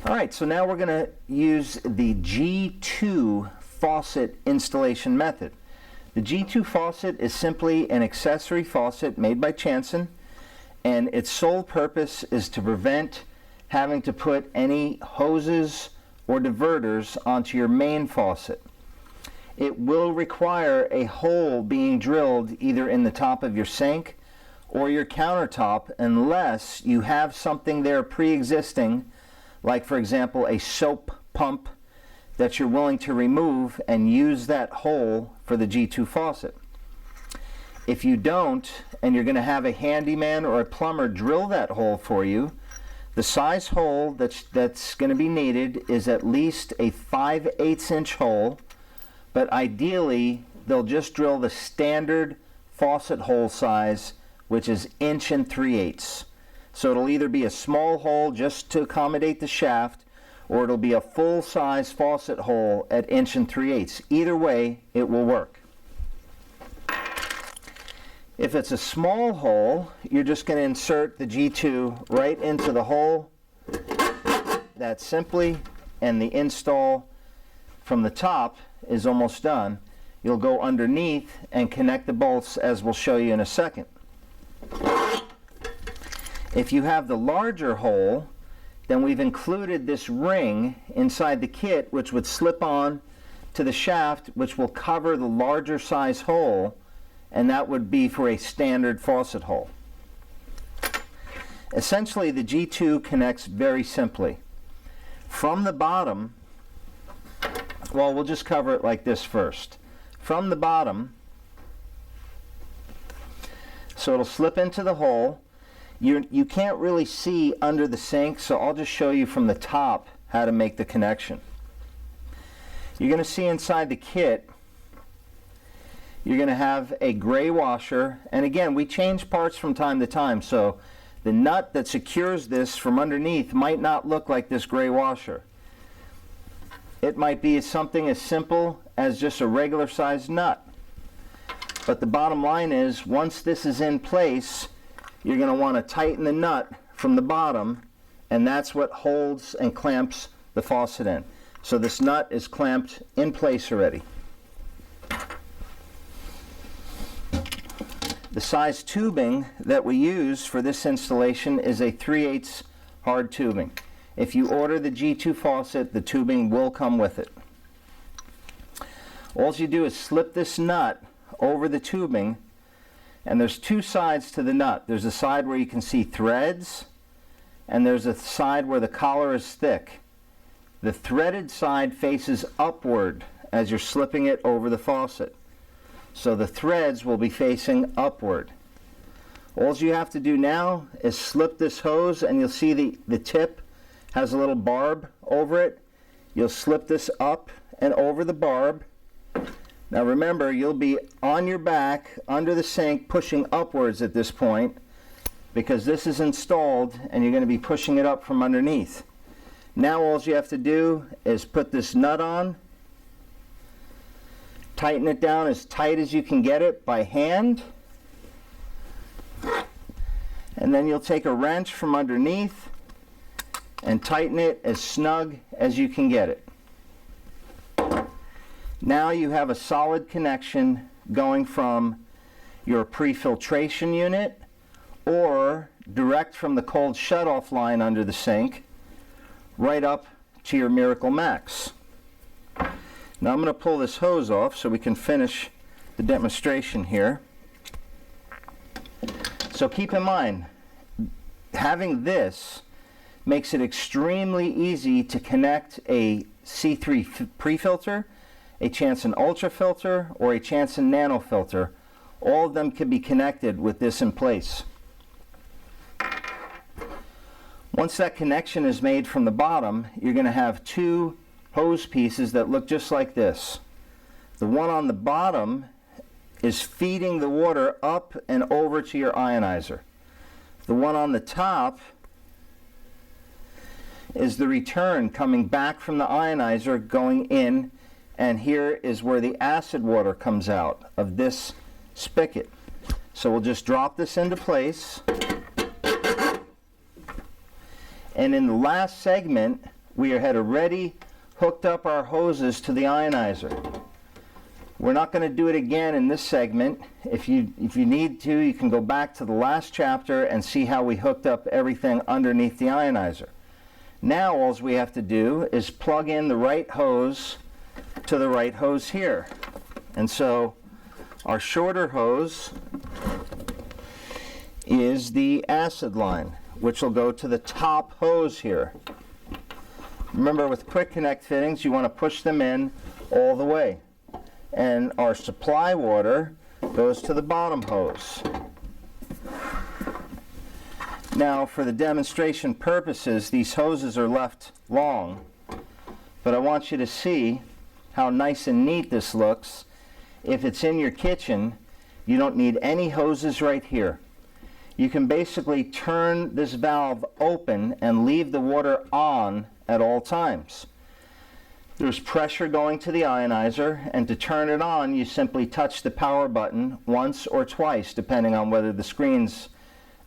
Alright, so now we're going to use the G2 faucet installation method. The G2 faucet is simply an accessory faucet made by Chanson, and its sole purpose is to prevent having to put any hoses or diverters onto your main faucet. It will require a hole being drilled either in the top of your sink or your countertop unless you have something there pre-existing, like for example a soap pump that you're willing to remove and use that hole for the G2 faucet. If you don't, and you're going to have a handyman or a plumber drill that hole for you, the size hole that's going to be needed is at least a 5/8 inch hole, but ideally they'll just drill the standard faucet hole size, which is 1 3/8 inches. So it'll either be a small hole just to accommodate the shaft, or it'll be a full-size faucet hole at 1 3/8 inches. Either way, it will work. If it's a small hole, you're just going to insert the G2 right into the hole. That simply, and the install from the top is almost done. You'll go underneath and connect the bolts, as we'll show you in a second. If you have the larger hole, then we've included this ring inside the kit which would slip on to the shaft, which will cover the larger size hole, and that would be for a standard faucet hole. Essentially, the G2 connects very simply. From the bottom, well, we'll just cover it like this first. From the bottom, so it'll slip into the hole. You can't really see under the sink, so I'll just show you from the top how to make the connection. You're going to see inside the kit, you're going to have a gray washer, and again, we change parts from time to time, so the nut that secures this from underneath might not look like this gray washer. It might be something as simple as just a regular sized nut. But the bottom line is, once this is in place, you're going to want to tighten the nut from the bottom, and that's what holds and clamps the faucet in. So this nut is clamped in place already. The size tubing that we use for this installation is a 3/8 hard tubing. If you order the G2 faucet, the tubing will come with it. All you do is slip this nut over the tubing, and there's two sides to the nut. There's a side where you can see threads, and there's a side where the collar is thick. The threaded side faces upward as you're slipping it over the faucet. So the threads will be facing upward. All you have to do now is slip this hose, and you'll see the tip has a little barb over it. You'll slip this up and over the barb. Now remember, you'll be on your back under the sink pushing upwards at this point, because this is installed and you're going to be pushing it up from underneath. Now all you have to do is put this nut on, tighten it down as tight as you can get it by hand, and then you'll take a wrench from underneath and tighten it as snug as you can get it. Now you have a solid connection going from your pre-filtration unit or direct from the cold shutoff line under the sink right up to your Miracle M.A.X. Now I'm going to pull this hose off so we can finish the demonstration here. So keep in mind, having this makes it extremely easy to connect a C3 pre-filter, a Chanson Ultra filter, or a Chanson Nano filter. All of them can be connected with this in place. Once that connection is made from the bottom, you're going to have two hose pieces that look just like this. The one on the bottom is feeding the water up and over to your ionizer. The one on the top is the return coming back from the ionizer going in, and here is where the acid water comes out of this spigot. So we'll just drop this into place, and in the last segment we had already hooked up our hoses to the ionizer. We're not going to do it again in this segment. If you need to, you can go back to the last chapter and see how we hooked up everything underneath the ionizer. Now all we have to do is plug in the right hose to the right hose here. And so our shorter hose is the acid line, which will go to the top hose here. Remember, with quick connect fittings, you want to push them in all the way. And our supply water goes to the bottom hose. Now, for the demonstration purposes, these hoses are left long, but I want you to see how nice and neat this looks. If it's in your kitchen, you don't need any hoses right here. You can basically turn this valve open and leave the water on at all times. There's pressure going to the ionizer, and to turn it on, you simply touch the power button once or twice, depending on whether the screen's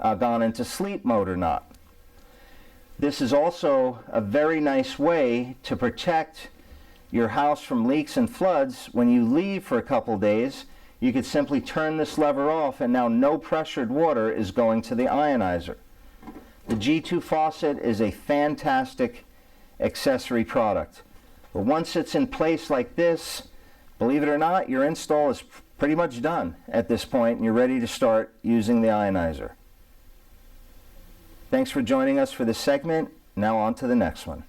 gone into sleep mode or not. This is also a very nice way to protect your house from leaks and floods. When you leave for a couple days, you could simply turn this lever off, and now no pressured water is going to the ionizer. The G2 faucet is a fantastic accessory product. But once it's in place like this, believe it or not, your install is pretty much done at this point, and you're ready to start using the ionizer. Thanks for joining us for this segment. Now on to the next one.